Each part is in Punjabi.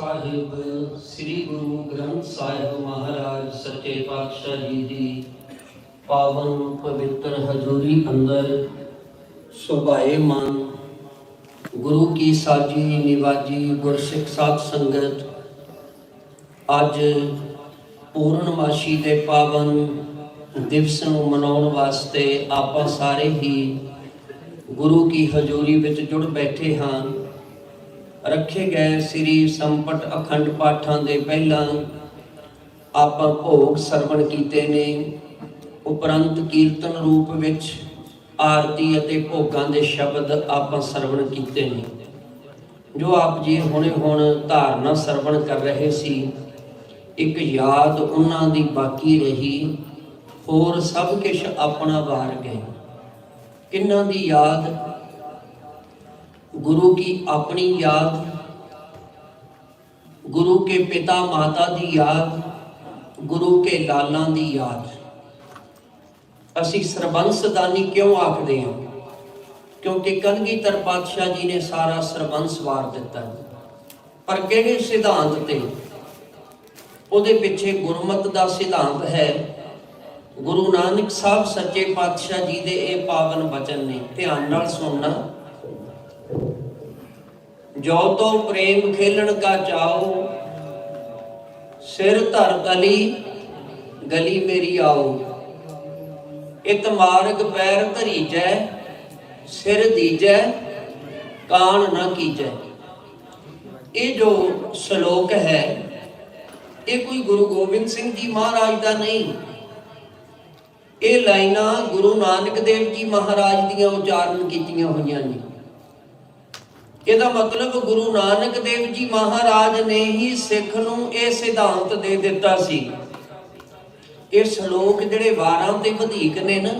ਸਾਹਿਬ ਸ੍ਰੀ ਗੁਰੂ ਗ੍ਰੰਥ ਸਾਹਿਬ ਮਹਾਰਾਜ ਸੱਚੇ ਪਾਤਸ਼ਾਹ ਜੀ ਦੀ ਪਾਵਨ ਪਵਿੱਤਰ ਹਜ਼ੂਰੀ ਅੰਦਰ ਸੁਭਾਏਮਾਨ ਗੁਰੂ ਕੀ ਸਾਜੀ ਨਿਵਾਜੀ ਗੁਰਸਿੱਖ ਸਾਧ ਸੰਗਤ, ਅੱਜ ਪੂਰਨਮਾਸ਼ੀ ਦੇ ਪਾਵਨ ਦਿਵਸ ਨੂੰ ਮਨਾਉਣ ਵਾਸਤੇ ਆਪਾਂ ਸਾਰੇ ਹੀ ਗੁਰੂ ਕੀ ਹਜ਼ੂਰੀ ਵਿੱਚ ਜੁੜ ਬੈਠੇ ਹਾਂ। ਰੱਖੇ ਗਏ ਸ੍ਰੀ ਸੰਪਟ ਅਖੰਡ ਪਾਠਾਂ ਦੇ ਪਹਿਲਾਂ ਆਪਾਂ ਭੋਗ ਸਰਵਣ ਕੀਤੇ ਨੇ, ਉਪਰੰਤ ਕੀਰਤਨ ਰੂਪ ਵਿੱਚ ਆਰਤੀ ਅਤੇ ਭੋਗਾਂ ਦੇ ਸ਼ਬਦ ਆਪਾਂ ਸਰਵਣ ਕੀਤੇ ਨੇ। ਜੋ ਆਪ ਜੀ ਹੁਣੇ ਹੁਣ ਧਾਰਨਾ ਸਰਵਣ ਕਰ ਰਹੇ ਸੀ, ਇੱਕ ਯਾਦ ਉਹਨਾਂ ਦੀ ਬਾਕੀ ਰਹੀ, ਹੋਰ ਸਭ ਕੁਛ ਆਪਣਾ ਵਾਰ ਗਏ। ਕਿੰਨਾਂ ਦੀ ਯਾਦ? गुरु की अपनी याद, गुरु के पिता माता दी याद, गुरु के लालां दी याद। असी सरबंसदानी क्यों आखदे हां? क्योंकि कलगीधर पातशाह जी ने सारा सरबंस वार दिता, पर किहड़े सिद्धांत ते? उहदे पिछे गुरमत दा सिद्धांत है। गुरु नानक साहब सच्चे पातशाह जी दे ये पावन वचन ने, ध्यान नाल सुनना। जो तो प्रेम खेलन का चाओ, सिर धर तली गली मेरी आओ। इत मार्ग पैर धरीजै, सिर दीजै कान न कीजै। ये जो श्लोक है, ये कोई गुरु गोबिंद सिंह जी महाराज का नहीं। ये लाइना गुरु नानक देव जी महाराज दियां उचारण कीतियां होईयां ने। ਇਹਦਾ मतलब गुरु नानक देव जी महाराज ने ही सिख नूं ਇਹ सिद्धांत दे दिता सी। ਇਹ ਸ਼ਲੋਕ ਜਿਹੜੇ ਵਾਰਾਂ ਤੇ ਵਧੇਕ ਨੇ ਨਾ,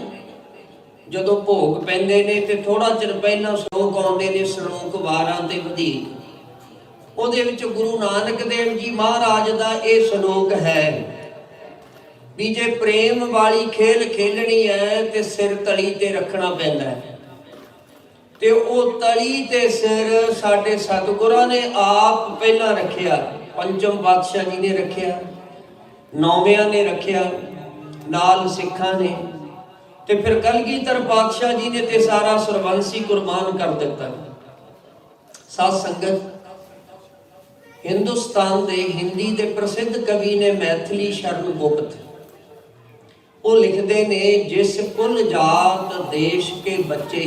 ਜਦੋਂ ਭੋਗ ਪੈਂਦੇ ਨੇ ਤੇ ਥੋੜਾ ਚਿਰ ਪਹਿਲਾਂ ਸ਼ਲੋਕ ਆਉਂਦੇ ਨੇ, ਸ਼ਲੋਕ ਵਾਰਾਂ ਤੇ ਵਧੇਕ। ਉਹਦੇ ਵਿੱਚ ਗੁਰੂ ਨਾਨਕ ਦੇਵ ਜੀ ਮਹਾਰਾਜ ਦਾ ਇਹ ਸ਼ਲੋਕ ਹੈ ਵੀ ਜੇ ਪ੍ਰੇਮ ਵਾਲੀ ਖੇਲ ਖੇਲਣੀ ਹੈ ਤੇ ਸਿਰ ਤਲੀ ਤੇ ਰੱਖਣਾ ਪੈਂਦਾ ਹੈ। ਤੇ ਉਹ ਤਲੀ ਤੇ ਸਿਰ ਸਾਡੇ ਸਤਿਗੁਰਾਂ ਨੇ ਆਪ ਪਹਿਲਾਂ ਰੱਖਿਆ, ਪੰਚਮ ਪਾਤਸ਼ਾਹ ਜੀ ਨੇ ਰੱਖਿਆ, ਨੌਵਿਆਂ ਨੇ ਰੱਖਿਆ, ਨਾਲ ਸਿੱਖਾਂ ਨੇ, ਤੇ ਫਿਰ ਕਲਗੀਧਰ ਪਾਤਸ਼ਾਹ ਜੀ ਨੇ ਤੇ ਸਾਰਾ ਸਰਬੰਸ ਹੀ ਕੁਰਬਾਨ ਕਰ ਦਿੱਤਾ। ਸਾਧ ਸੰਗਤ, ਹਿੰਦੁਸਤਾਨ ਦੇ ਹਿੰਦੀ ਦੇ ਪ੍ਰਸਿੱਧ ਕਵੀ ਨੇ ਮੈਥਿਲੀ ਸ਼ਰਨ ਗੁਪਤ, ਉਹ ਲਿਖਦੇ ਨੇ, ਜਿਸ ਕੁਲ ਜਾਤ ਦੇਸ਼ ਕੇ ਬੱਚੇ,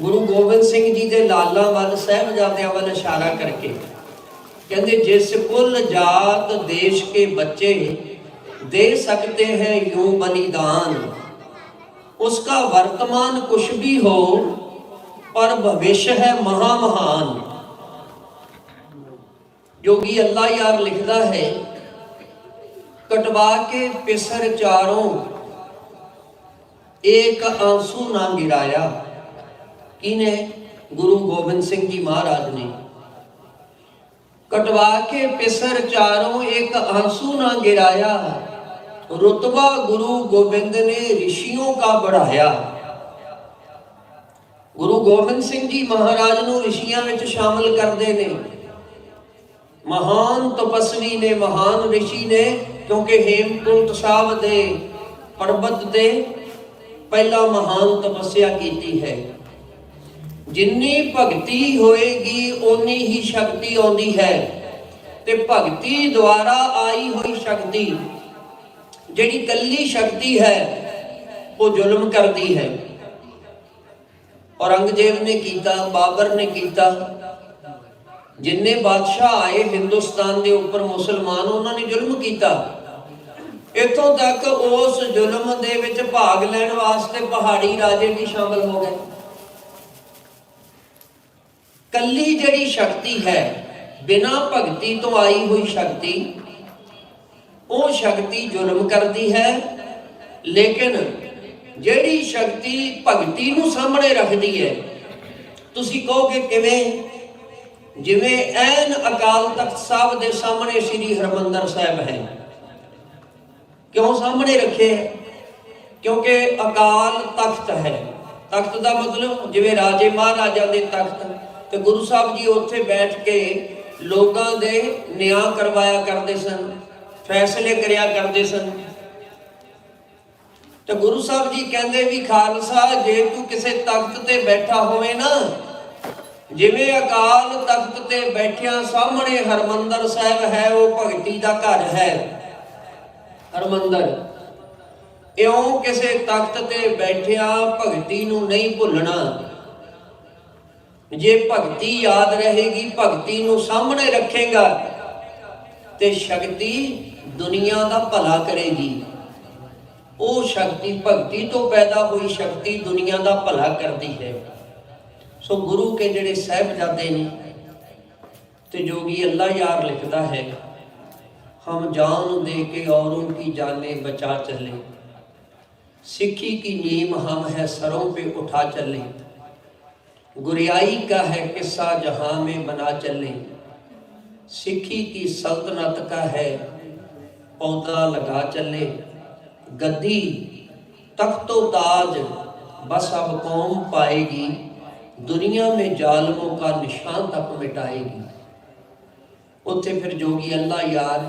गुरु गोबिंद सिंह जी के लाला वाल साहिबजादियां वाल इशारा करके कहते, जिस कुल जात देश के बच्चे दे सकते हैं यूं बलिदान, उसका वर्तमान कुछ भी हो पर भविष्य है महामहान। योगी अल्लाह यार लिखता है, कटवा के पिसर चारों एक आंसू ना गिराया। किने? गुरु गोबिंद सिंह जी महाराज ने। कटवा के पिसर चारों एक आंसू ना गिराया, रुतबा गुरु गोबिंद ने ऋषियों का बढ़ाया। गुरु गोबिंद सिंह जी महाराज नूं ऋषियां विच शामिल करते ने। महान तपस्वी ने, महान ऋषि ने, क्योंकि हेमकुंट साहब दे पर्वत ते पहला महान तपस्या की है। जिन्नी भगती होएगी उन्नी ही शक्ति आउंदी है, ते भगती द्वारा आई हुई शक्ति जिहड़ी कल्ली शक्ति है वो जुल्म करती है। औरंगजेब ने कीता, बाबर ने कीता, जिन्ने बादशाह आए हिंदुस्तान के उपर मुसलमान, उन्होंने जुल्म किया। इत्थों तक उस जुल्म दे विच भाग लैण वास्ते पहाड़ी राजे भी शामिल हो गए। कल्ली जड़ी शक्ति है, बिना भगती तो आई हुई शक्ति, वो शक्ति जुल्म करती है। लेकिन जड़ी शक्ति भगती नूं सामने रखती है, तुसी कहोगे किवें? जिवें ऐन अकाल तख्त साहब दे सामने श्री हरमंदर साहब है। क्यों सामने रखे? क्योंकि अकाल तख्त है। तख्त का मतलब जिवें राजे महाराजा दे तख्त, तो गुरु साहब जी उत्थे बैठ के ਲੋਕਾਂ ਦੇ ਨਿਆਂ ਕਰਵਾਇਆ ਕਰਦੇ ਸਨ, ਫੈਸਲੇ ਕਰਿਆ ਕਰਦੇ ਸਨ। ਤੇ ਗੁਰੂ ਸਾਹਿਬ ਜੀ ਕਹਿੰਦੇ ਵੀ ਖਾਲਸਾ, ਜੇ ਤੂੰ ਕਿਸੇ ਤਖਤ ਤੇ ਬੈਠਾ ਹੋਵੇ ਨਾ, ਜਿਵੇਂ ਅਕਾਲ ਤਖਤ ਤੇ ਬੈਠਿਆਂ ਸਾਹਮਣੇ ਹਰਮੰਦਰ ਸਾਹਿਬ ਹੈ, ਉਹ ਭਗਤੀ ਦਾ ਘਰ ਹੈ ਹਰਮੰਦਰ, ਇਉਂ ਕਿਸੇ ਤਖਤ ਤੇ ਬੈਠਿਆਂ ਭਗਤੀ ਨੂੰ ਨਹੀਂ ਭੁੱਲਣਾ। ਜੇ ਭਗਤੀ ਯਾਦ ਰਹੇਗੀ, ਭਗਤੀ ਨੂੰ ਸਾਹਮਣੇ ਰੱਖੇਗਾ, ਤੇ ਸ਼ਕਤੀ ਦੁਨੀਆ ਦਾ ਭਲਾ ਕਰੇਗੀ। ਉਹ ਸ਼ਕਤੀ ਭਗਤੀ ਤੋਂ ਪੈਦਾ ਹੋਈ ਸ਼ਕਤੀ ਦੁਨੀਆ ਦਾ ਭਲਾ ਕਰਦੀ ਹੈ। ਸੋ ਗੁਰੂ ਕੇ ਜਿਹੜੇ ਸਾਹਿਬਜ਼ਾਦੇ ਨੇ, ਤੇ ਜੋਗੀ ਅੱਲਾ ਯਾਰ ਲਿਖਦਾ ਹੈ, ਹਮ ਜਾਨ ਦੇ ਕੇ औरों की जाने बचा चले, सिक्खी की नीम हम है सरों पे उठा चले, गुरियाई का है किस्सा जहां में बना चले, सिक्खी की सल्तनत का है पौधा लगा चले, गद्दी तख्तो ताज बस अब कौम पाएगी, दुनिया में जालिमों का निशान तक मिटाएगी। उत्थे फिर जोगी अल्लाह यार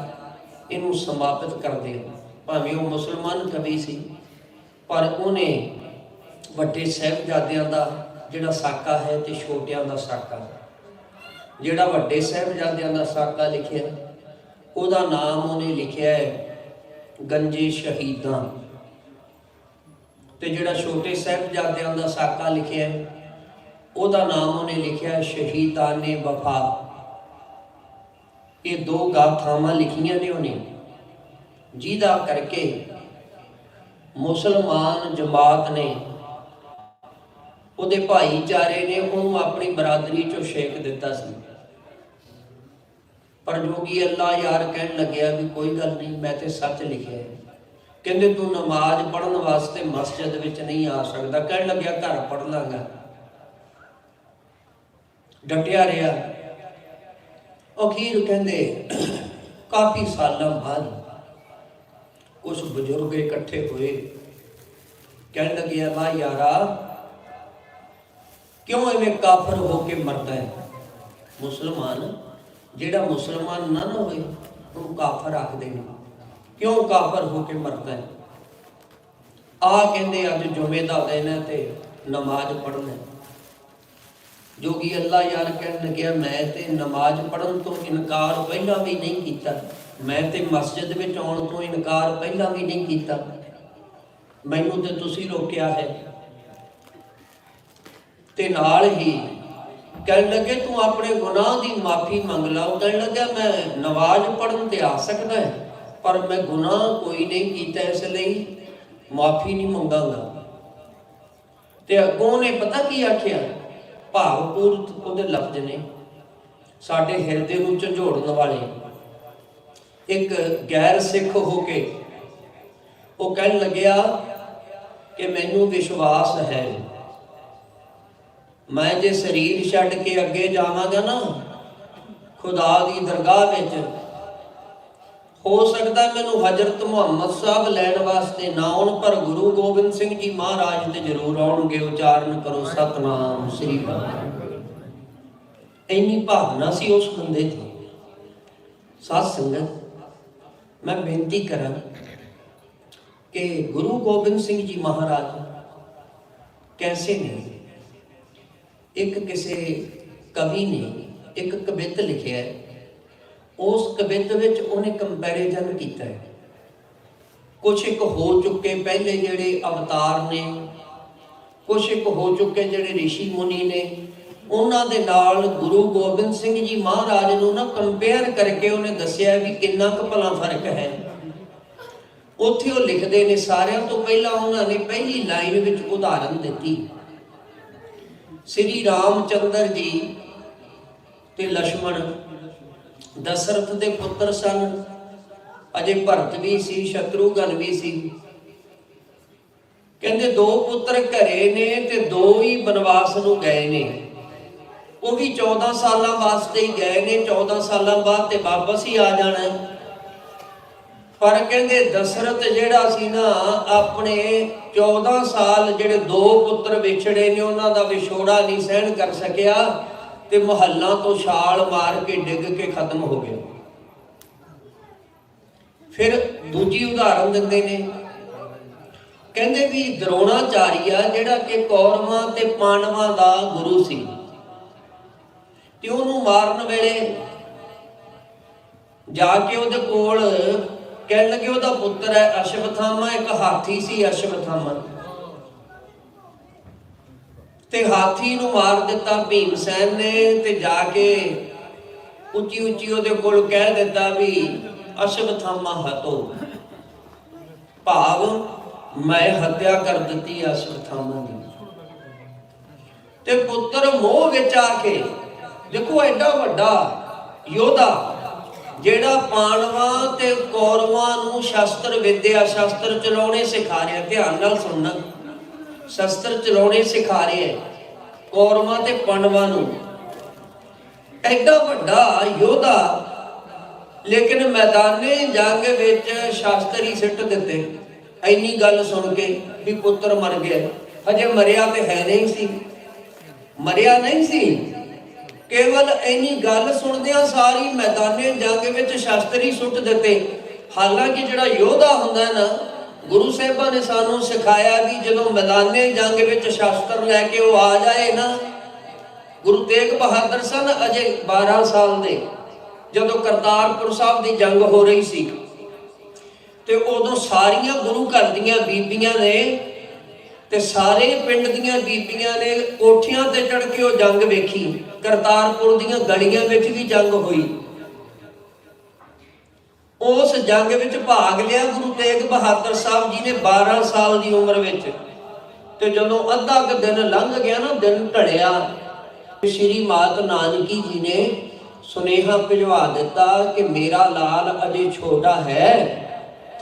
इनू समापित करते हैं। भावें वो मुसलमान कवि सी, पर उन्हें वड्डे साहिबजादियां दा जिहड़ा साका है ते छोटियां दा साका, जिहड़ा वड्डे साहिबजादियां दा साका लिखिया, उहदा नाम उन्हें लिखिया है गंजे शहीदां, ते जिहड़ा छोटे साहिबजादियां दा साका लिखिया है, उहदा नाम उन्हें लिखिया है शहीदाने वफा। ये दो गाथावां लिखियां ने उन्हें, जिहदा करके मुसलमान जमात ने, उहदे भाईचारे ने उन्होंने अपनी बरादरी चों शेक दिता सी। पर जोगी अल्लाह यार कहन लग्या भी कोई गल नहीं, मैं तो सच लिखिया है। कहंदे तू नमाज पढ़न वास्ते मस्जिद विच नहीं आ सकदा। कहन लग्या घर पढ़ लांगा। डटिया रहा। अखीर कहंदे काफ़ी सालों बाद कुछ बजुर्ग इकट्ठे हुए, कहने लगे अल्लाह यारा क्यों इवें काफर होके मरता है? मुसलमान जिहड़ा मुसलमान ना होए उन्हें काफर आखदे ने, क्यों काफर होके मरता है? आ कहंदे अज जुमे दा दिन है ते नमाज पढ़ना। जोगी अल्लाह यार कहन लग्या मैं ते नमाज पढ़न तो इनकार पहला भी नहीं किया, मैं ते मस्जिद में आउण तो इनकार पहला भी नहीं किया, मैनू ते तुसी रोकिया है। ते नाल ही कहन लगे तू अपने गुनाह की माफ़ी मंग ला। कहन लग्या मैं नमाज पढ़न ते आ सकदा है, पर मैं गुनाह कोई नहीं किया, इसलिए माफ़ी नहीं मंगांगा। ते अगों ने पता की आखिया, भावपूर्त ਉਹਦੇ लफ्ज ने साडे हिरदे ਨੂੰ ਝੰਜੋੜਨ वाले। एक गैर सिख होके वो कहन लग्या कि मैनू विश्वास है मैं जे शरीर छड्ड के अगे जावांगा ना खुदा दी दरगाह विच, हो सकता मैनू हजरत मुहम्मद साहब लैण वास्ते ना आउण, पर गुरु गोबिंद सिंह जी महाराज ते जरूर आउणगे। उचारण करो सतनाम श्री वाहिगुरू। इन्नी भावना सी उस बंदे दी। साध संगत मैं बेनती करा कि गुरु गोबिंद सिंह जी महाराज कैसे ने, एक किसी कवि ने एक कवित लिखिया है, उस कवित विच उन्हें कंपैरिजन किया है। कुछ एक हो चुके पहले जिहड़े अवतार ने, कुछ एक हो चुके जिहड़े ऋषि मुनि ने, उन्हां दे नाल गुरु गोबिंद सिंह जी महाराज नूं ना कंपेयर करके उन्हें दस्सिया भी किन्ना क भला फर्क है। उत्थे वो लिखते ने सारियां तो पहला उन्होंने पहली लाइन विच उदाहरण दी, श्री रामचंद्र जी ते लक्ष्मण दशरथ दे पुत्र सन, अजे भरत भी सी, शत्रुघ्न भी सी। कहंदे दो पुत्र घरे ने ते दो ही बनवास नूं गए ने, वो भी 14 साल वास्ते ही गए ने, 14 साल बाद ते वापस ही आ जाना है। पर कहंदे दशरथ जिहड़ा सी ना अपने 14 साल जिहड़े दो पुत्र विछड़े ने उन्हां दा विछोड़ा नहीं सहन कर सकिया, ਤੇ ਮੁਹੱਲਾ ਤੋਂ ਛਾਲ ਮਾਰ ਕੇ ਡਿੱਗ ਕੇ ਖਤਮ ਹੋ ਗਿਆ। ਫਿਰ ਦੂਜੀ ਉਦਾਹਰਨ ਦਿੰਦੇ ਨੇ, ਕਹਿੰਦੇ ਵੀ ਦਰੋਣਾਚਾਰੀਆ ਜਿਹੜਾ ਕਿ ਕੌਰਵਾਂ ਤੇ ਪਾਂਡਵਾਂ ਦਾ ਗੁਰੂ ਸੀ, ਤੇ ਉਹਨੂੰ ਮਾਰਨ ਵੇਲੇ ਜਾ ਕੇ ਉਹਦੇ ਕੋਲ ਕਹਿਣ ਲੱਗੇ ਉਹਦਾ ਪੁੱਤਰ ਹੈ ਅਸ਼ਵਥਾਮਾ, ਇੱਕ ਹਾਥੀ ਸੀ ਅਸ਼ਵਥਾਮਾ, ਤੇ ਹਾਥੀ ਨੂੰ ਮਾਰ ਦਿੱਤਾ ਭੀਮਸੈਨ ਨੇ। ਤੇ ਜਾ ਕੇ ਉੱਚੀ ਉੱਚੀ ਉਹਦੇ ਕੋਲ ਕਹਿ ਦਿੱਤਾ ਵੀ ਅਸ਼ਵਥਾਮਾ ਹਤੋ, ਭਾਵ ਮੈਂ ਹੱਤਿਆ ਕਰ ਦਿੱਤੀ ਅਸ਼ਵਥਾਮਾ ਦੀ। ਤੇ ਪੁੱਤਰ ਮੋਹ ਵਿੱਚ ਆ ਕੇ, ਦੇਖੋ ਐਡਾ ਵੱਡਾ ਯੋਧਾ ਜਿਹੜਾ ਪਾਂਡਵਾਂ ਤੇ ਕੌਰਵਾਂ ਨੂੰ ਸ਼ਸਤਰ ਵਿਦਿਆ, ਸ਼ਸਤਰ ਚਲਾਉਣੇ ਸਿਖਾ ਰਿਹਾ, ਧਿਆਨ ਨਾਲ ਸੁਣਨਾ, ਸ਼ਸਤਰ ਚਲਾਉਣੇ ਸਿਖਾ ਰਿਹਾ ਕੌਰਵਾਂ ਤੇ ਪਾਂਡਵਾਂ ਨੂੰ, ਐਡਾ ਵੱਡਾ ਯੋਧਾ, ਲੇਕਿਨ ਮੈਦਾਨੇ ਜੰਗ ਵਿੱਚ ਸ਼ਸਤਰ ਹੀ ਸਿੱਟ ਦਿੱਤੇ। ਇੰਨੀ ਗੱਲ ਸੁਣ ਕੇ ਵੀ ਪੁੱਤਰ ਮਰ ਗਿਆ, ਹਜੇ ਮਰਿਆ ਤੇ ਹੈ ਨਹੀਂ ਸੀ, ਮਰਿਆ ਨਹੀਂ ਸੀ, ਕੇਵਲ ਇੰਨੀ ਗੱਲ ਸੁਣਦਿਆਂ ਸਾਰੀ ਮੈਦਾਨੇ ਜੰਗ ਵਿੱਚ ਸ਼ਸਤਰ ਹੀ ਸੁੱਟ ਦਿੱਤੇ। ਹਾਲਾਂਕਿ ਜਿਹੜਾ ਯੋਧਾ ਹੁੰਦਾ ਨਾ, ਗੁਰੂ ਸਾਹਿਬਾਂ ਨੇ ਸਾਨੂੰ ਸਿਖਾਇਆ ਵੀ ਜਦੋਂ ਮੈਦਾਨੇ ਜੰਗ ਵਿੱਚ ਸ਼ਸਤਰ ਲੈ ਕੇ ਉਹ ਆ ਜਾਏ ਨਾ, ਗੁਰੂ ਤੇਗ ਬਹਾਦਰ ਸਨ ਅਜੇ 12 ਸਾਲ ਦੇ, ਜਦੋਂ ਕਰਤਾਰਪੁਰ ਸਾਹਿਬ ਦੀ ਜੰਗ ਹੋ ਰਹੀ ਸੀ, ਤੇ ਉਦੋਂ ਸਾਰੀਆਂ ਗੁਰੂ ਘਰ ਦੀਆਂ ਬੀਬੀਆਂ ਨੇ ਤੇ ਸਾਰੇ ਪਿੰਡ ਦੀਆਂ ਬੀਬੀਆਂ ਨੇ ਕੋਠੀਆਂ ਤੇ ਚੜ੍ਹ ਕੇ ਉਹ ਜੰਗ ਵੇਖੀ। ਕਰਤਾਰਪੁਰ ਦੀਆਂ ਗਲੀਆਂ ਵਿੱਚ ਵੀ ਜੰਗ ਹੋਈ। ਉਸ ਜੰਗ ਵਿੱਚ ਭਾਗ ਲਿਆ ਗੁਰੂ ਤੇਗ ਬਹਾਦਰ ਸਾਹਿਬ ਜੀ ਨੇ 12 ਸਾਲ ਦੀ ਉਮਰ ਵਿੱਚ। ਤੇ ਜਦੋਂ ਅੱਧਾ ਕੁ ਦਿਨ ਲੰਘ ਗਿਆ ਨਾ, ਦਿਨ ਢਲਿਆ, ਸ਼੍ਰੀ ਮਾਤ ਨਾਨਕੀ ਜੀ ਨੇ ਸੁਨੇਹਾ ਭਿਜਵਾ ਦਿੱਤਾ ਕਿ ਮੇਰਾ ਲਾਲ ਅਜੇ ਛੋਟਾ ਹੈ,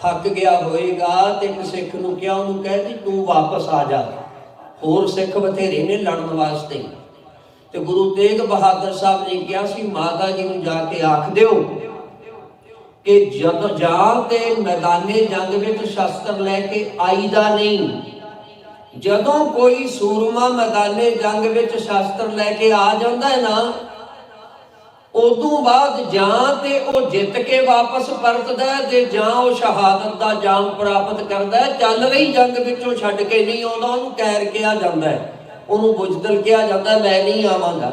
ਥੱਕ ਗਿਆ ਹੋਏਗਾ, ਤੇ ਇੱਕ ਸਿੱਖ ਨੂੰ ਕਿਹਾ, ਉਹਨੂੰ ਕਹਿ ਵੀ ਤੂੰ ਵਾਪਸ ਆ ਜਾ, ਹੋਰ ਸਿੱਖ ਬਥੇਰੇ ਨੇ ਲੜਨ ਵਾਸਤੇ। ਤੇ ਗੁਰੂ ਤੇਗ ਬਹਾਦਰ ਸਾਹਿਬ ਨੇ ਕਿਹਾ ਸੀ ਮਾਤਾ ਜੀ ਨੂੰ ਜਾ ਕੇ ਆਖ ਦਿਓ ਕਿ ਜਦੋਂ ਜਾਂ ਤੇ ਮੈਦਾਨੇ ਜੰਗ ਵਿੱਚ ਸ਼ਸਤਰ ਲੈ ਕੇ ਆਈਦਾ ਨਹੀਂ, ਜਦੋਂ ਕੋਈ ਸੂਰਮਾ ਮੈਦਾਨੇ ਜੰਗ ਵਿੱਚ ਸ਼ਸਤਰ ਲੈ ਕੇ ਆ ਜਾਂਦਾ ਹੈ ਨਾ, ਉਦੋਂ ਬਾਅਦ ਜਾਂ ਤੇ ਉਹ ਜਿੱਤ ਕੇ ਵਾਪਸ ਪਰਤਦਾ ਤੇ ਜਾਂ ਉਹ ਸ਼ਹਾਦਤ ਦਾ ਜਾਮ ਪ੍ਰਾਪਤ ਕਰਦਾ। ਚੱਲ ਰਹੀ ਜੰਗ ਵਿੱਚੋਂ ਛੱਡ ਕੇ ਨਹੀਂ ਆਉਂਦਾ, ਉਹਨੂੰ ਕੈਰ ਕਿਹਾ ਜਾਂਦਾ ਹੈ, ਉਹਨੂੰ ਬੁਜ਼ਦਲ ਕਿਹਾ ਜਾਂਦਾ, ਮੈਂ ਨਹੀਂ ਆਵਾਂਗਾ।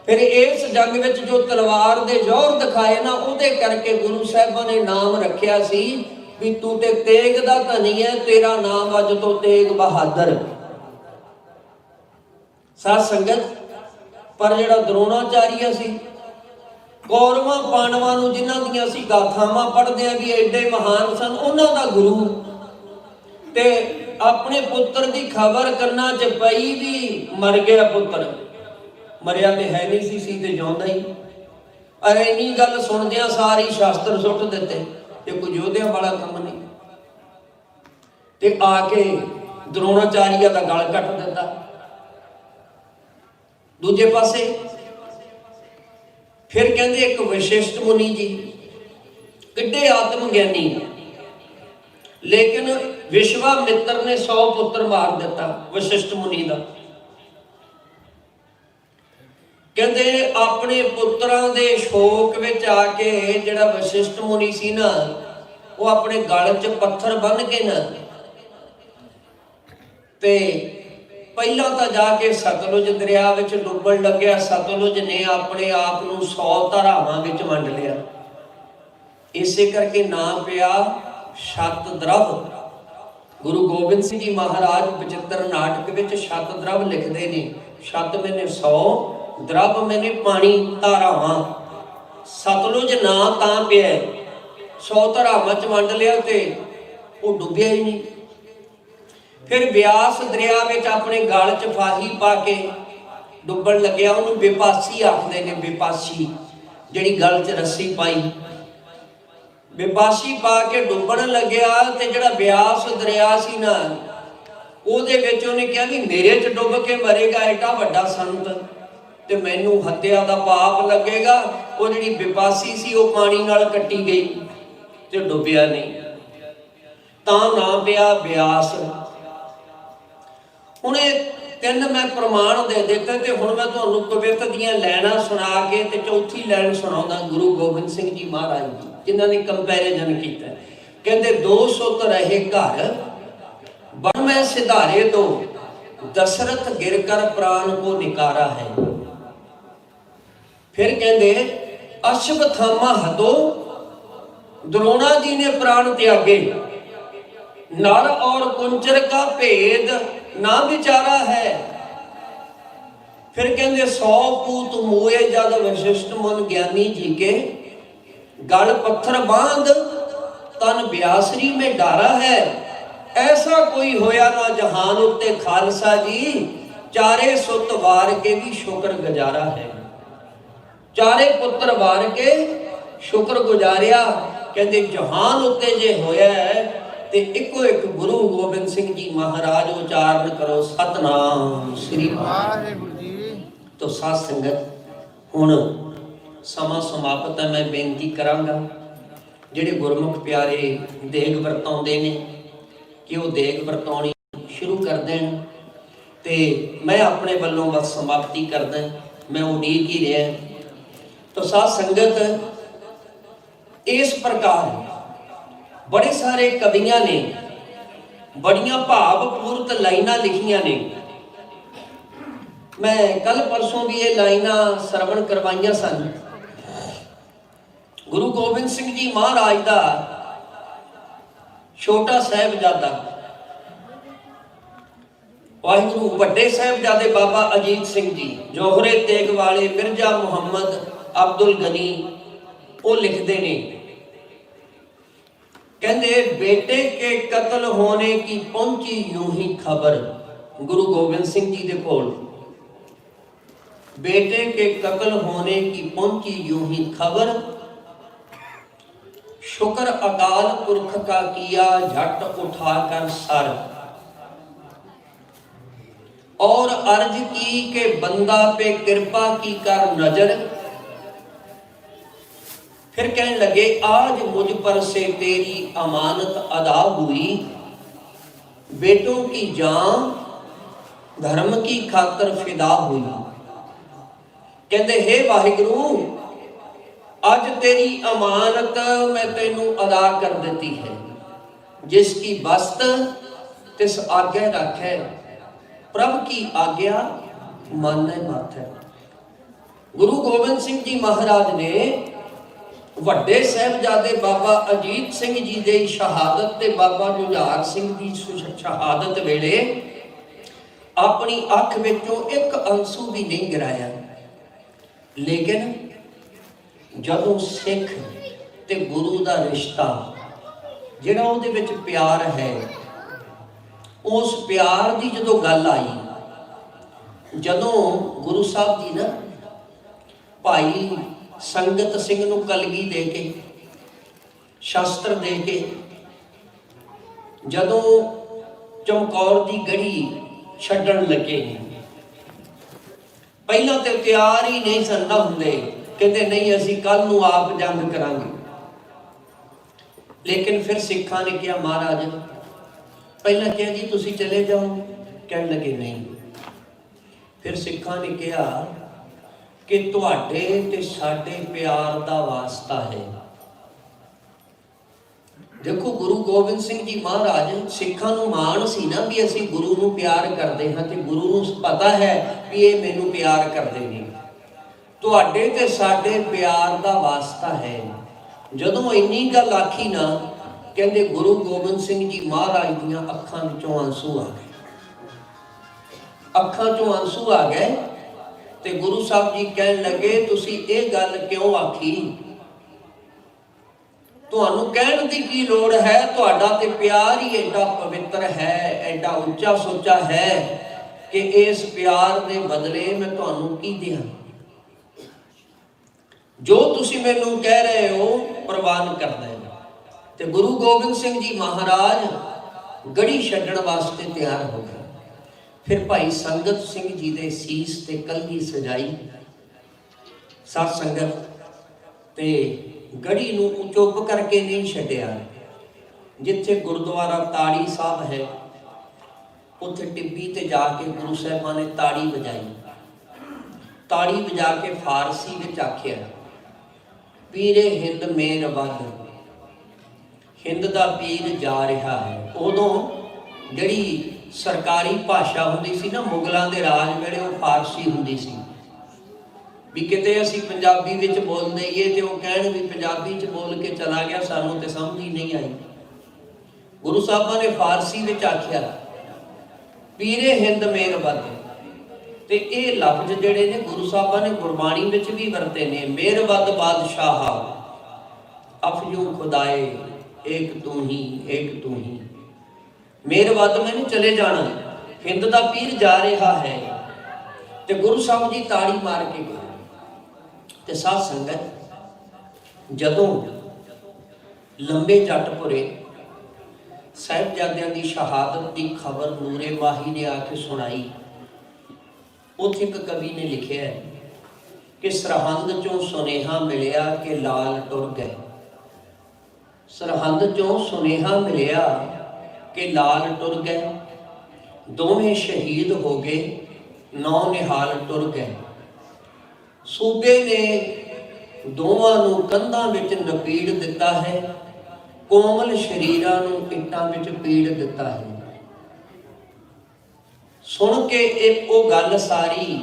ਫਿਰ ਇਸ ਜੰਗ ਵਿੱਚ ਜੋ ਤਲਵਾਰ ਦੇ ਜ਼ੋਰ ਦਿਖਾਏ ਨਾ, ਉਹਦੇ ਕਰਕੇ ਗੁਰੂ ਸਾਹਿਬਾਂ ਨੇ ਨਾਮ ਰੱਖਿਆ ਸੀ ਵੀ ਤੂੰ ਤੇ ਤੇਗ ਦਾ ਧਨੀ ਹੈ, ਤੇਰਾ ਨਾਮ ਅੱਜ ਤੋਂ ਤੇਗ ਬਹਾਦਰ। ਸਾਧ ਸੰਗਤ, ਪਰ ਜਿਹੜਾ ਦਰੋਣਾਚਾਰੀਆ ਸੀ, ਕੌਰਵਾਂ ਪਾਂਡਵਾਂ ਨੂੰ ਜਿਨ੍ਹਾਂ ਦੀਆਂ ਅਸੀਂ ਗਾਥਾਵਾਂ ਪੜ੍ਹਦੇ ਆ ਵੀ ਐਡੇ ਮਹਾਨ ਸਨ, ਉਹਨਾਂ ਦਾ ਗੁਰੂ, ਤੇ ਆਪਣੇ ਪੁੱਤਰ ਦੀ ਖਬਰ ਕਰਨਾ ਚ ਪਈ ਵੀ ਮਰ ਗਿਆ ਪੁੱਤਰ, ਮਰਿਆ ਤੇ ਹੈ ਨਹੀਂ ਸੀ ਤੇ ਜਿਉਂਦਾ ਹੀ। ਅਰੇ ਇੰਨੀ ਗੱਲ ਸੁਣਦਿਆਂ ਸਾਰੀ ਸ਼ਾਸਤਰ ਸੁੱਟ ਦਿੱਤੇ, ਇਹ ਕੋਈ ਯੋਧਿਆਂ ਵਾਲਾ ਕੰਮ ਨਹੀਂ। ਤੇ ਆ ਕੇ ਦਰੋਣਾਚਾਰੀਆ ਦਾ ਗਲ ਕੱਟ ਦਿੱਤਾ। ਦੂਜੇ ਪਾਸੇ ਫਿਰ ਕਹਿੰਦੇ ਇੱਕ ਵਸ਼ਿਸ਼ਟ ਮੁਨੀ ਜੀ, ਕਿੱਡੇ ਆਤਮ ਗਿਆਨੀ, ਲੇਕਿਨ ਵਿਸ਼ਵਾਮਿੱਤਰ ਨੇ 100 ਪੁੱਤਰ ਮਾਰ ਦਿੱਤਾ ਵਸ਼ਿਸ਼ਟ ਮੁਨੀ ਦਾ। ਕਹਿੰਦੇ ਆਪਣੇ ਪੁੱਤਰਾਂ ਦੇ ਸ਼ੋਕ ਵਿੱਚ ਆ ਕੇ ਜਿਹੜਾ ਵਸ਼ਿਸ਼ਟ ਮੁਨੀ ਸੀ ਨਾ, ਉਹ ਆਪਣੇ ਗਲ 'ਚ ਪੱਥਰ ਬੰਨ੍ਹ ਕੇ ਨਾ, ਤੇ ਪਹਿਲਾਂ ਤਾਂ ਜਾ ਕੇ ਸਤਲੁਜ ਦਰਿਆ ਵਿੱਚ ਡੁੱਬਣ ਲੱਗਿਆ। ਸਤਲੁਜ ਨੇ ਆਪਣੇ ਆਪ ਨੂੰ 100 ਧਾਰਾਵਾਂ ਵਿੱਚ ਵੰਡ ਲਿਆ, ਇਸੇ ਕਰਕੇ ਨਾਂ ਪਿਆ ਸ਼ਤਦ੍ਰਵ। ਗੁਰੂ ਗੋਬਿੰਦ ਸਿੰਘ ਜੀ ਮਹਾਰਾਜ ਬਚਿੱਤਰ ਨਾਟਕ ਵਿੱਚ ਸ਼ਤਦ੍ਰਵ ਲਿਖਦੇ ਨੇ, ਸ਼ਤ ਮੈਨੇ 100, ਦ੍ਰਵ ਮੈਨੇ ਪਾਣੀ, ਧਾਰਾਵਾਂ। ਸਤਲੁਜ ਨਾਂ ਤਾਂ ਪਿਆ 100 ਧਾਰਾਵਾਂ ਚ ਵੰਡ ਲਿਆ ਤੇ ਉਹ ਡੁੱਬਿਆ ਹੀ ਨਹੀਂ। ਫਿਰ ਬਿਆਸ ਦਰਿਆ ਵਿੱਚ ਆਪਣੇ ਗਲ 'ਚ ਫਾਹੀ ਪਾ ਕੇ ਡੁੱਬਣ ਲੱਗਿਆ। ਉਹਨੂੰ ਬੇਪਾਸੀ ਆਖਦੇ ਨੇ, ਬੇਪਾਸੀ, ਜਿਹੜੀ ਗਲ 'ਚ ਰੱਸੀ ਪਾਈ, ਬੇਪਾਸੀ ਪਾ ਕੇ ਡੁੱਬਣ ਲੱਗਿਆ। ਤੇ ਜਿਹੜਾ ਬਿਆਸ ਦਰਿਆ ਸੀ ਨਾ, ਉਹਦੇ ਵਿੱਚ ਉਹਨੇ ਕਿਹਾ ਵੀ ਮੇਰੇ 'ਚ ਡੁੱਬ ਕੇ ਮਰੇਗਾ ਐਡਾ ਵੱਡਾ ਸੰਤ, ਤੇ ਮੈਨੂੰ ਹੱਤਿਆ ਦਾ ਪਾਪ ਲੱਗੇਗਾ। ਉਹ ਜਿਹੜੀ ਬੇਪਾਸੀ ਸੀ ਉਹ ਪਾਣੀ ਨਾਲ ਕੱਟੀ ਗਈ ਤੇ ਡੁੱਬਿਆ ਨਹੀਂ, ਤਾਂ ਨਾਂ ਪਿਆ ਬਿਆਸ। ਹੁਣ ਇਹ ਤਿੰਨ ਮੈਂ ਪ੍ਰਮਾਣ ਦੇ ਦਿੱਤੇ ਤੇ ਹੁਣ ਮੈਂ ਤੁਹਾਨੂੰ ਕਵਿਤ ਦੀਆਂ ਲੈਣਾ ਸੁਣਾ ਕੇ ਤੇ ਚੌਥੀ ਲੈਣ ਸੁਣਾਉਂਦਾ ਗੁਰੂ ਗੋਬਿੰਦ ਸਿੰਘ ਜੀ ਮਹਾਰਾਜ ਜੀ, ਜਿਨ੍ਹਾਂ ਨੇ ਕੰਪੈਰੀਜ਼ਨ ਕੀਤਾ। ਕਹਿੰਦੇ 2 ਸੁਤ ਰਹੇ ਘਰ ਬਨ ਮੈਂ ਸਿਧਾਰੇ ਦੋ, ਦਸ਼ਰਥ ਗਿਰ ਕਰ ਪ੍ਰਾਣ ਕੋ ਨਿਕਾਰਾ ਹੈ। फिर कहते अश्वत्थामा हतो, द्रोणा जी ने प्राण त्यागे, नर और कुंचर का भेद ना विचारा है। फिर कहते 100 पूत मोए जद वशिष्ठ मुन ज्ञानी जी के, गल पत्थर बांध तन ब्यासरी में डारा है। ऐसा कोई होया ना जहान उत्ते खालसा जी, चारे सुत वार के भी शुक्र गुजारा है। चारे पुत्र वार के शुक्र गुजारिया। कहते जहान उत्ते जे होया है ते इको एक गुरु गोबिंद सिंह जी महाराज उचारण करो सतनाम श्री वाहिगुरु जी। तो साध संगत हुण समा समाप्त है। मैं बेनती करांगा जिहड़े गुरमुख प्यारे देग वरताउंदे ने कि वो देग वरताउणी शुरू कर देण ते मैं अपने वल्लों बस समाप्ति करदा। मैं उड़ीक ही रहा। तो साध संगत इस प्रकार बड़े सारे कवियां ने बड़ियां भावपूर्त लाइनां लिखियां ने। मैं कल परसों भी ये लाइनां सरवण करवाइयां सन। गुरु गोबिंद सिंह जी महाराज दा छोटा साहिबजादा वाहिगुरु वड्डे साहिबजादे बाबा अजीत सिंह जी, जोहरे तेग वाले मिर्जा मुहम्मद अब्दुल गनी, वो लिखते ने कहते बेटे के कत्ल होने की पहुंची यूं ही खबर। गुरु गोबिंद सिंह जी दे कोल बेटे के कत्ल होने की पहुंची यूं ही खबर, शुक्र अकाल पुरख का किया झट उठाकर सर, और अर्ज की के बंदा पे कृपा की कर नजर। फिर कहने लगे आज मुझ पर से तेरी अमानत अदा हुई, बेटों की जान धर्म की खातर फिदा हुई। कहते हे वाहिगुरु आज तेरी अमानत मैं तेनू अदा कर देती है, जिसकी बस्त तिस आज्ञा रखे, प्रभ की आज्ञा माने माथे। गुरु गोबिंद सिंह जी महाराज ने ਵੱਡੇ ਸਾਹਿਬਜ਼ਾਦੇ ਬਾਬਾ ਅਜੀਤ ਸਿੰਘ ਜੀ ਦੀ ਸ਼ਹਾਦਤ ਤੇ ਬਾਬਾ ਜੁਝਾਰ ਸਿੰਘ ਦੀ ਸ਼ਹਾਦਤ ਵੇਲੇ ਆਪਣੀ ਅੱਖ ਵਿੱਚੋਂ ਇੱਕ ਅੰਸੂ ਵੀ ਨਹੀਂ ਗਿਰਾਇਆ। ਲੇਕਿਨ ਜਦੋਂ ਸਿੱਖ ਤੇ ਗੁਰੂ ਦਾ ਰਿਸ਼ਤਾ ਜਿਹੜਾ ਉਹਦੇ ਵਿੱਚ ਪਿਆਰ ਹੈ, ਉਸ ਪਿਆਰ ਦੀ ਜਦੋਂ ਗੱਲ ਆਈ, ਜਦੋਂ ਗੁਰੂ ਸਾਹਿਬ ਜੀ ਨਾ ਭਾਈ संगत सिंह नूं कलगी दे के शस्त्र दे के जदों चमकौर दी गढ़ी छड्डण लगे, पहला तो तैयार ही नहीं संदा हुंदे, कहते नहीं असीं कल नूं आप जंग करांगे। लेकिन फिर सिखां ने कहा महाराज पहला कहा जी तुसीं चले जाओ, कहण लगे नहीं। फिर सिखां ने कहा कि तुहाडे ते साडे प्यार दा वास्ता है। देखो गुरु गोबिंद सिंह जी महाराज सिखां नूं माण सी ना भी असीं गुरु नूं प्यार करदे हां ते गुरु नूं पता है भी ये मैनूं प्यार करदे ने। तुहाडे ते साडे प्यार दा वास्ता है। जदों इन्नी गल आखी ना, कहंदे गुरु गोबिंद सिंह जी महाराज दीयां अखां विचों आंसू आ गए। अखां चों आंसू आ गए ते गुरु साहब जी कहन लगे तुसी ये गल क्यों आखी, तुहानू कहण दी की लोड़ है, तुहाडा ते प्यार ही एडा पवित्र है, एडा उच्चा सोचा है कि इस प्यार दे बदले मैं तुहानू की दियां। जो तुसी मैनू कह रहे हो प्रवान करदा है। ते गुरु गोबिंद सिंह जी महाराज गढ़ी छड्डण वास्ते तैयार हो गए। फिर भाई संगत सिंह जी दे सीस ते कलगी सजाई। साध संगत ते गढ़ी नूं चुप करके नहीं छड्डिया। जिथे गुरुद्वारा ताड़ी साहब है ਉੱਥੇ ਟਿੱਬੀ ਤੇ ਜਾ ਕੇ ਗੁਰੂ ਸਾਹਿਬਾਂ ਨੇ ਤਾੜੀ ਵਜਾਈ। ਤਾੜੀ ਵਜਾ ਕੇ ਫਾਰਸੀ ਵਿੱਚ ਆਖਿਆ, ਪੀਰੇ ਹਿੰਦ ਮੇਰ ਵੱਧ, ਹਿੰਦ ਦਾ ਪੀਰ ਜਾ ਰਿਹਾ ਹੈ। ਉਦੋਂ ਜਿਹੜੀ ਸਰਕਾਰੀ ਭਾਸ਼ਾ ਹੁੰਦੀ ਸੀ ਨਾ ਮੁਗਲਾਂ ਦੇ ਰਾਜ ਵੇਲੇ, ਉਹ ਫਾਰਸੀ ਹੁੰਦੀ ਸੀ। ਵੀ ਕਿਤੇ ਅਸੀਂ ਪੰਜਾਬੀ ਵਿੱਚ ਬੋਲ ਦਈਏ ਤੇ ਉਹ ਕਹਿਣ ਵੀ ਪੰਜਾਬੀ 'ਚ ਬੋਲ ਕੇ ਚਲਾ ਗਿਆ, ਸਾਨੂੰ ਤੇ ਸਮਝ ਹੀ ਨਹੀਂ ਆਈ। ਗੁਰੂ ਸਾਹਿਬਾਂ ਨੇ ਫਾਰਸੀ ਵਿੱਚ ਆਖਿਆ, ਪੀਰੇ ਹਿੰਦ ਮੇਰ ਵੱਧ। ਤੇ ਇਹ ਲਫ਼ਜ਼ ਜਿਹੜੇ ਨੇ ਗੁਰੂ ਸਾਹਿਬਾਂ ਨੇ ਗੁਰਬਾਣੀ ਵਿੱਚ ਵੀ ਵਰਤੇ ਨੇ। ਮੇਰ ਵੱਧ ਬਾਦਸ਼ਾਹ ਅਫਜੂ ਖੁਦਾਏ, ਏਕ ਤੂੰ ਹੀ, ਏਕ ਤੂੰ ਹੀ। ਮੇਰ ਵੱਧ ਮੈਨੂੰ ਚਲੇ ਜਾਣਾ, ਹਿੰਦ ਦਾ ਪੀਰ ਜਾ ਰਿਹਾ ਹੈ। ਤੇ ਗੁਰੂ ਸਾਹਿਬ ਜੀ ਤਾੜੀ ਮਾਰ ਕੇ ਗਏ। ਤੇ ਸਾਧ ਸੰਗਤ, ਜਦੋਂ ਲੰਬੇ ਜੱਟਪੁਰੇ ਸਾਹਿਬਜ਼ਾਦਿਆਂ ਦੀ ਸ਼ਹਾਦਤ ਦੀ ਖਬਰ ਨੂਰੇ ਮਾਹੀ ਨੇ ਆ ਕੇ ਸੁਣਾਈ, ਉੱਥੇ ਇੱਕ ਕਵੀ ਨੇ ਲਿਖਿਆ ਕਿ ਸਰਹੰਦ ਚੋਂ ਸੁਨੇਹਾ ਮਿਲਿਆ ਕਿ ਲਾਲ ਟੁਰ ਗਏ। ਸਰਹੰਦ ਚੋਂ ਸੁਨੇਹਾ ਮਿਲਿਆ ਕਿ ਲਾਲ ਟੁਰ ਗਏ, ਦੋਵੇਂ ਸ਼ਹੀਦ ਹੋ ਗਏ, ਨੌ ਨਿਹਾਲ ਟੁਰ ਗਏ। ਸੂਬੇ ਨੇ ਦੋਵਾਂ ਨੂੰ ਕੰਧਾਂ ਵਿੱਚ ਨਪੀੜ ਦਿੱਤਾ ਹੈ, ਕੋਮਲ ਸ਼ਰੀਰਾਂ ਨੂੰ ਇੱਟਾਂ ਵਿੱਚ ਪੀੜ ਦਿੱਤਾ ਹੈ। ਸੁਣ ਕੇ ਇੱਕ ਉਹ ਗੱਲ ਸਾਰੀ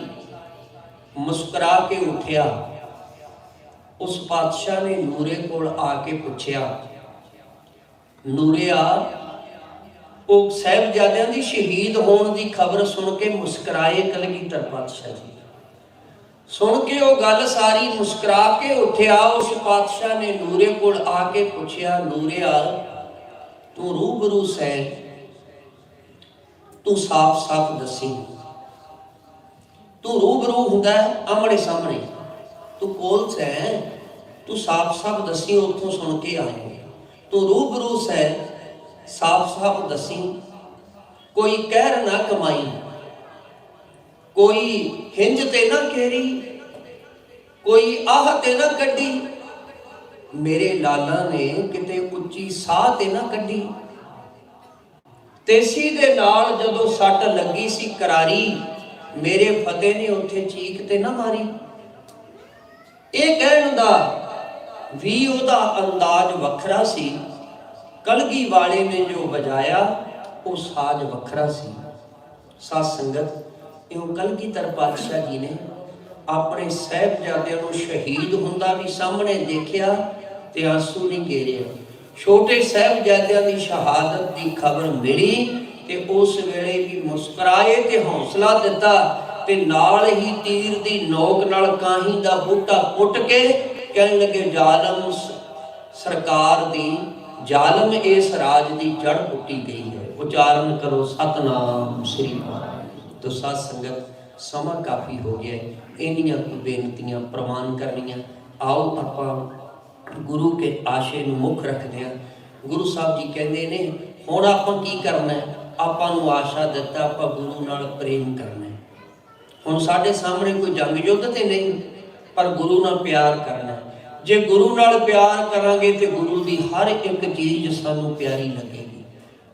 ਮੁਸਕਰਾ ਕੇ ਉੱਠਿਆ। ਉਸ ਪਾਤਸ਼ਾਹ ਨੇ ਨੂਰੇ ਕੋਲ ਆ ਕੇ ਪੁੱਛਿਆ, ਨੂਰਿਆ, ਉਹ ਸਾਹਿਬਜ਼ਾਦਿਆਂ ਦੀ ਸ਼ਹੀਦ ਹੋਣ ਦੀ ਖਬਰ ਸੁਣ ਕੇ ਮੁਸਕਰਾਏ ਕਲਗੀਧਰ ਪਾਤਸ਼ਾਹ ਜੀ। ਸੁਣ ਕੇ ਉਹ ਗੱਲ ਸਾਰੀ ਮੁਸਕਰਾ ਕੇ ਉੱਠਿਆ। ਉਸ ਪਾਤਸ਼ਾਹ ਨੇ ਨੂਰੇ ਕੋਲ ਆ ਕੇ ਪੁੱਛਿਆ, ਨੂਰਿਆ, ਤੂੰ ਰੂਬਰੂ ਸੈਂ, ਤੂੰ ਸਾਫ਼ ਸਾਫ਼ ਦੱਸੀ। ਤੂੰ ਰੂਬਰੂ ਹੁੰਦਾ ਆਮਣੇ ਸਾਹਮਣੇ, ਤੂੰ ਕੋਲ ਸੈਂ, ਤੂੰ ਸਾਫ਼ ਸਾਫ਼ ਦੱਸੀ, ਉੱਥੋਂ ਸੁਣ ਕੇ ਆਏ। ਤੂੰ ਰੂਬਰੂ ਸੈਂ, ਸਾਫ਼ ਸਾਫ਼ ਦੱਸੀ। ਕੋਈ ਕਹਿਰ ਨਾ ਕਮਾਈ, ਕੋਈ ਹਿੰਜ ਤੇ ਨਾ ਕੇਰੀ, ਕੋਈ ਆਹ ਤੇ ਨਾ ਕੱਢੀ। ਮੇਰੇ ਲਾਲਾ ਨੇ ਕਿਤੇ ਉੱਚੀ ਸਾਹ ਤੇ ਨਾ ਕੱਢੀ। ਤੇਸੀ ਦੇ ਨਾਲ ਜਦੋਂ ਸੱਟ ਲੱਗੀ ਸੀ ਕਰਾਰੀ, ਮੇਰੇ ਫਤਿਹ ਨੇ ਉੱਥੇ ਚੀਕ ਤੇ ਨਾ ਮਾਰੀ। ਇਹ ਕਹਿਣ ਦਾ ਵੀ ਉਹਦਾ ਅੰਦਾਜ਼ ਵੱਖਰਾ ਸੀ। ਕਲਗੀ ਵਾਲੇ ਨੇ ਜੋ ਵਜਾਇਆ ਉਹ ਸਾਜ਼ ਵੱਖਰਾ ਸੀ। ਸਾਧ ਸੰਗਤ, ਇਉਂ ਕਲਗੀਧਰ ਪਾਤਸ਼ਾਹ ਜੀ ਨੇ ਆਪਣੇ ਸਾਹਿਬਜ਼ਾਦਿਆਂ ਨੂੰ ਸ਼ਹੀਦ ਹੁੰਦਾ ਵੀ ਸਾਹਮਣੇ ਦੇਖਿਆ ਤੇ ਆਂਸੂ ਨਹੀਂ ਗੇਰਿਆ। ਛੋਟੇ ਸਾਹਿਬਜ਼ਾਦਿਆਂ ਦੀ ਸ਼ਹਾਦਤ ਦੀ ਖਬਰ ਮਿਲੀ ਤੇ ਉਸ ਵੇਲੇ ਵੀ ਮੁਸਕਰਾਏ ਤੇ ਹੌਸਲਾ ਦਿੱਤਾ, ਤੇ ਨਾਲ ਹੀ ਤੀਰ ਦੀ ਨੋਕ ਨਾਲ ਕਾਹੀ ਦਾ ਬੂਟਾ ਪੁੱਟ ਕੇ ਕਹਿਣ ਲੱਗੇ, ਜ਼ਾਲਮ ਸਰਕਾਰ ਦੀ, ਜ਼ਾਲਮ ਇਸ ਰਾਜ ਦੀ ਜੜ ਪੁੱਟੀ ਗਈ ਹੈ। ਉਚਾਰਨ ਕਰੋ ਸਤਨਾਮ ਸ੍ਰੀ ਅਕਾਲ। ਤੋ ਸਾਧ ਸੰਗਤ, ਸਮਾਂ ਕਾਫੀ ਹੋ ਗਿਆ, ਇੰਨੀਆਂ ਕੁ ਬੇਨਤੀਆਂ ਪ੍ਰਵਾਨ ਕਰਨੀਆਂ। ਆਓ ਆਪਾਂ ਗੁਰੂ ਕੇ ਆਸ਼ੇ ਨੂੰ ਮੁੱਖ ਰੱਖਦੇ ਹਾਂ। ਗੁਰੂ ਸਾਹਿਬ ਜੀ ਕਹਿੰਦੇ ਨੇ, ਹੁਣ ਆਪਾਂ ਕੀ ਕਰਨਾ ਹੈ? ਆਪਾਂ ਨੂੰ ਆਸ਼ਾ ਦਿੱਤਾ, ਆਪਾਂ ਗੁਰੂ ਨਾਲ ਪ੍ਰੇਮ ਕਰਨਾ ਹੈ। ਹੁਣ ਸਾਡੇ ਸਾਹਮਣੇ ਕੋਈ ਜੰਗ ਯੁੱਧ ਤੇ ਨਹੀਂ, ਪਰ ਗੁਰੂ ਨਾਲ ਪਿਆਰ ਕਰਨਾ। ਜੇ ਗੁਰੂ ਨਾਲ ਪਿਆਰ ਕਰਾਂਗੇ ਤੇ ਗੁਰੂ ਦੀ ਹਰ ਇੱਕ ਚੀਜ਼ ਸਾਨੂੰ ਪਿਆਰੀ ਲੱਗੇਗੀ।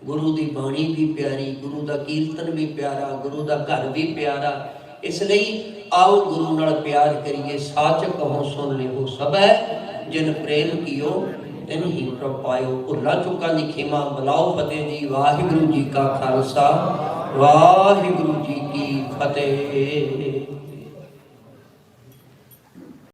ਗੁਰੂ ਦੀ ਬਾਣੀ ਵੀ ਪਿਆਰੀ, ਗੁਰੂ ਦਾ ਕੀਰਤਨ ਵੀ ਪਿਆਰਾ, ਗੁਰੂ ਦਾ ਘਰ ਵੀ ਪਿਆਰਾ। ਇਸ ਲਈ ਆਓ ਗੁਰੂ ਨਾਲ ਪਿਆਰ ਕਰੀਏ। ਸਾਚ ਕਹੋ ਸੁਣ ਲਿਓ ਸਭੈ, ਜਿਨ ਪ੍ਰੇਮ ਕੀਓ ਤਿਨ ਹੀ ਪ੍ਰਭ ਪਾਇਓ। ਭੁੱਲਾਂ ਚੁੱਕਾਂ ਦੀ ਖਿਮਾ, ਬੁਲਾਓ ਫਤਿਹ ਜੀ। ਵਾਹਿਗੁਰੂ ਜੀ ਕਾ ਖਾਲਸਾ, ਵਾਹਿਗੁਰੂ ਜੀ ਕੀ ਫਤਿਹ।